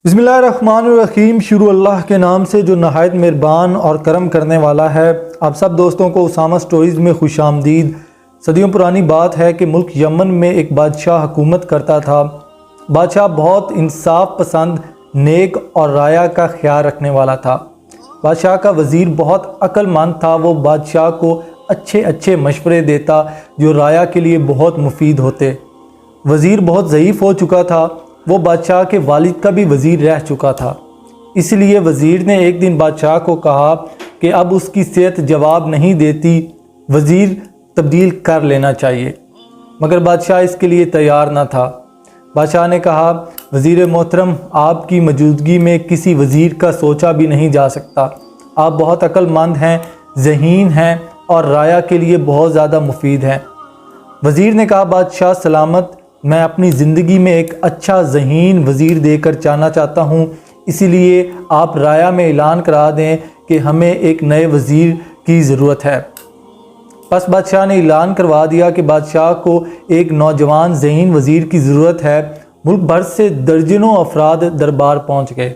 बिस्मिल्लाहिर्रहमानिर्रहीम। शुरू अल्लाह के नाम से जो नहायत मेहरबान और करम करने वाला है। आप सब दोस्तों को उसामा स्टोरीज़ में खुश आमदीद। सदियों पुरानी बात है कि मुल्क यमन में एक बादशाह हुकूमत करता था। बादशाह बहुत इंसाफ पसंद, नेक और राया का ख्याल रखने वाला था। बादशाह का वज़ीर बहुत अक्लमंद था। वो बादशाह को अच्छे अच्छे मशवरे देता जो राया के लिए बहुत मुफीद होते। वज़ीर बहुत ज़ईफ़ हो चुका था। वो बादशाह के वालिद का भी वज़ीर रह चुका था। इसलिए वज़ीर ने एक दिन बादशाह को कहा कि अब उसकी सेहत जवाब नहीं देती, वज़ीर तब्दील कर लेना चाहिए। मगर बादशाह इसके लिए तैयार न था। बादशाह ने कहा, वज़ीर मोहतरम, आपकी मौजूदगी में किसी वज़ीर का सोचा भी नहीं जा सकता। आप बहुत अक्लमंद हैं, ज़हीन हैं और राया के लिए बहुत ज़्यादा मुफीद हैं। वज़ीर ने कहा, बादशाह सलामत, मैं अपनी ज़िंदगी में एक अच्छा ज़हीन वज़ीर देकर जाना चाहता हूँ। इसीलिए आप राया में ऐलान करा दें कि हमें एक नए वज़ीर की ज़रूरत है। बस बादशाह ने ऐलान करवा दिया कि बादशाह को एक नौजवान ज़हीन वज़ीर की ज़रूरत है। मुल्क भर से दर्जनों अफराद दरबार पहुँच गए।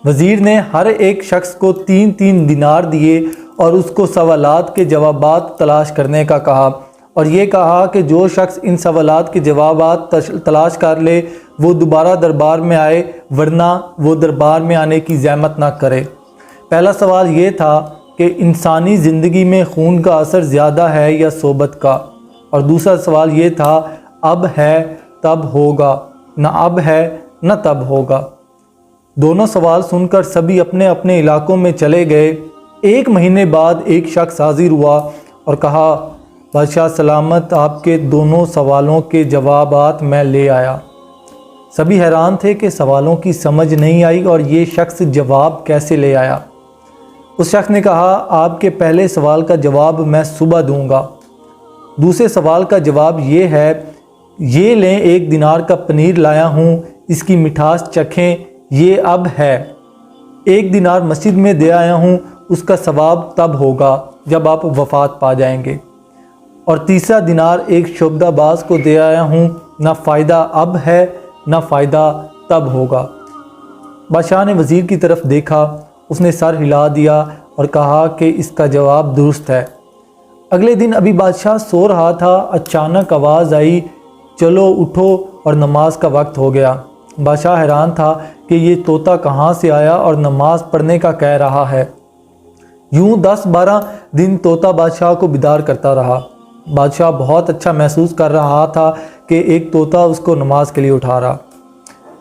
वज़ीर ने हर एक शख्स को 3-3 दिनार दिए और उसको सवालात के जवाबात तलाश करने का कहा और ये कहा कि जो शख्स इन सवालात के जवाबात तलाश कर ले वो दोबारा दरबार में आए, वरना वो दरबार में आने की ज़हमत ना करे। पहला सवाल ये था कि इंसानी ज़िंदगी में खून का असर ज़्यादा है या सोबत का, और दूसरा सवाल ये था, अब है तब होगा, ना अब है न तब होगा। दोनों सवाल सुनकर सभी अपने अपने इलाकों में चले गए। 1 महीने बाद एक शख्स हाजिर हुआ और कहा, बादशाह सलामत, आपके दोनों सवालों के जवाबात मैं ले आया। सभी हैरान थे कि सवालों की समझ नहीं आई और ये शख्स जवाब कैसे ले आया। उस शख्स ने कहा, आपके पहले सवाल का जवाब मैं सुबह दूंगा। दूसरे सवाल का जवाब ये है, ये लें 1 दिनार का पनीर लाया हूँ, इसकी मिठास चखें, ये अब है। 1 दिनार मस्जिद में दे आया हूँ, उसका सवाब तब होगा जब आप वफ़ात पा जाएंगे। और तीसरा दिनार एक शोबदाबाज को दे आया हूँ, ना फ़ायदा अब है ना फ़ायदा तब होगा। बादशाह ने वज़ीर की तरफ देखा, उसने सर हिला दिया और कहा कि इसका जवाब दुरुस्त है। अगले दिन अभी बादशाह सो रहा था, अचानक आवाज़ आई, चलो उठो और नमाज का वक्त हो गया। बादशाह हैरान था कि ये तोता कहाँ से आया और नमाज पढ़ने का कह रहा है। यूँ 10-12 दिन तोता बादशाह को बिदार करता रहा। बादशाह बहुत अच्छा महसूस कर रहा था कि एक तोता उसको नमाज के लिए उठा रहा।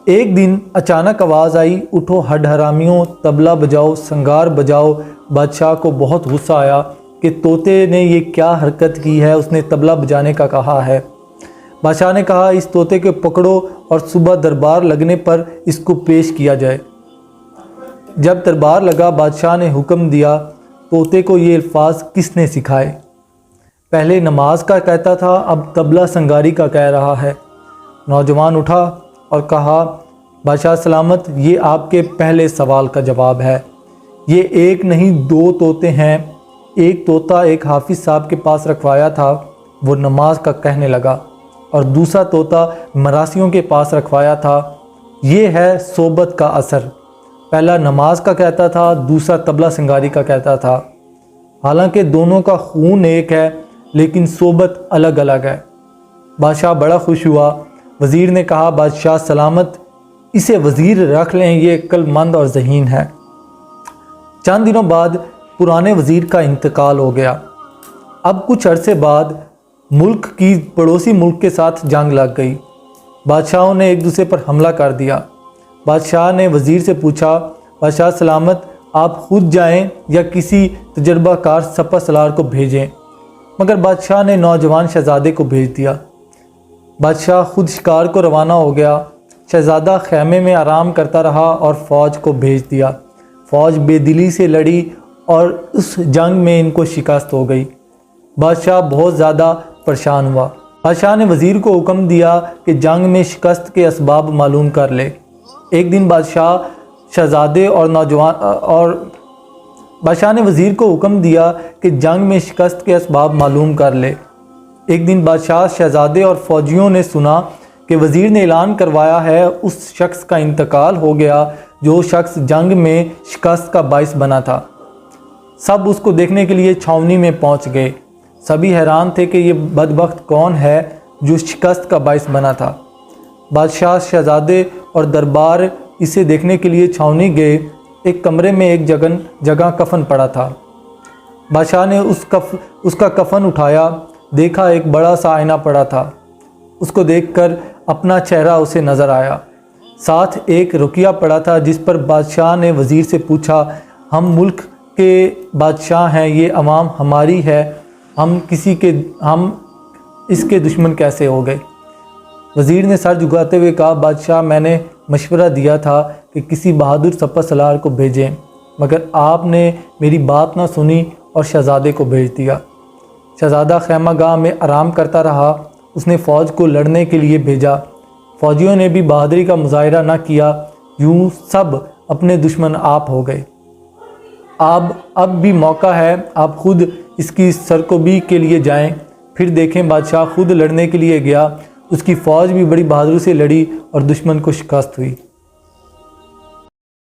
एक दिन अचानक आवाज़ आई, उठो हड हरामियों, तबला बजाओ, संगार बजाओ। बादशाह को बहुत गुस्सा आया कि तोते ने ये क्या हरकत की है, उसने तबला बजाने का कहा है। बादशाह ने कहा, इस तोते को पकड़ो और सुबह दरबार लगने पर इसको पेश किया जाए। जब दरबार लगा, बादशाह ने हुक्म दिया, तोते को ये अल्फाज किसने सिखाए? पहले नमाज का कहता था, अब तबला संगारी का कह रहा है। नौजवान उठा और कहा, बादशाह सलामत, ये आपके पहले सवाल का जवाब है। ये एक नहीं 2 तोते हैं। एक तोता एक हाफिज़ साहब के पास रखवाया था, वो नमाज का कहने लगा, और दूसरा तोता मरासियों के पास रखवाया था। ये है सोबत का असर। पहला नमाज का कहता था, दूसरा तबला संगारी का कहता था। हालांकि दोनों का खून एक है, लेकिन सोबत अलग अलग है। बादशाह बड़ा खुश हुआ। वज़ीर ने कहा, बादशाह सलामत, इसे वज़ीर रख लें, ये अक्लमंद और ज़हीन है। चंद दिनों बाद पुराने वज़ीर का इंतकाल हो गया। अब कुछ अरसे बाद मुल्क की पड़ोसी मुल्क के साथ जंग लग गई। बादशाहों ने एक दूसरे पर हमला कर दिया। बादशाह ने वज़ीर से पूछा, बादशाह सलामत, आप खुद जाएं या किसी तजर्बाकार सपा सलार को भेजें? मगर बादशाह ने नौजवान शहज़ादे को भेज दिया। बादशाह खुद शिकार को रवाना हो गया। शहज़ादा खैमे में आराम करता रहा और फ़ौज को भेज दिया। फ़ौज बेदिली से लड़ी और उस जंग में इनको शिकस्त हो गई। बादशाह बहुत ज़्यादा परेशान हुआ। बादशाह ने वज़ीर को हुक्म दिया कि जंग में शिकस्त के असबाब मालूम कर ले। एक दिन बादशाह ने वज़ीर को हुक्म दिया कि जंग में शिकस्त के असबाब मालूम कर ले। एक दिन बादशाह, शहज़ादे और फ़ौजियों ने सुना کہ وزیر نے اعلان کروایا ہے اس شخص کا انتقال ہو گیا جو شخص جنگ میں شکست کا باعث بنا تھا۔ سب اس کو دیکھنے کے لیے چھاؤنی میں پہنچ گئے۔ سبھی حیران تھے کہ یہ بدبخت کون ہے جو شکست کا باعث بنا تھا۔ بادشاہ، شہزادے اور دربار اسے دیکھنے کے لیے چھاؤنی گئے۔ ایک کمرے میں ایک جگہ کفن پڑا تھا۔ بادشاہ نے اس کا کفن اٹھایا، دیکھا ایک بڑا سا آئینہ پڑا تھا۔ اس کو دیکھ کر اپنا چہرہ اسے نظر آیا۔ ساتھ ایک رقیہ پڑا تھا جس پر بادشاہ نے وزیر سے پوچھا، ہم ملک کے بادشاہ ہیں، یہ عوام ہماری ہے، ہم اس کے دشمن کیسے ہو گئے؟ وزیر نے سر جھکاتے ہوئے کہا، بادشاہ، میں نے مشورہ دیا تھا کہ کسی بہادر سپہ سالار کو بھیجیں، مگر آپ نے میری بات نہ سنی اور شہزادے کو بھیج دیا۔ شہزادہ خیمہ گاہ میں آرام کرتا رہا۔ اس نے فوج کو لڑنے کے لیے بھیجا۔ فوجیوں نے بھی بہادری کا مظاہرہ نہ کیا، یوں سب اپنے دشمن آپ ہو گئے۔ اب بھی موقع ہے، آپ خود اس کی سرکوبی کے لیے جائیں۔ پھر دیکھیں، بادشاہ خود لڑنے کے لیے گیا۔ اس کی فوج بھی بڑی بہادری سے لڑی اور دشمن کو شکست ہوئی۔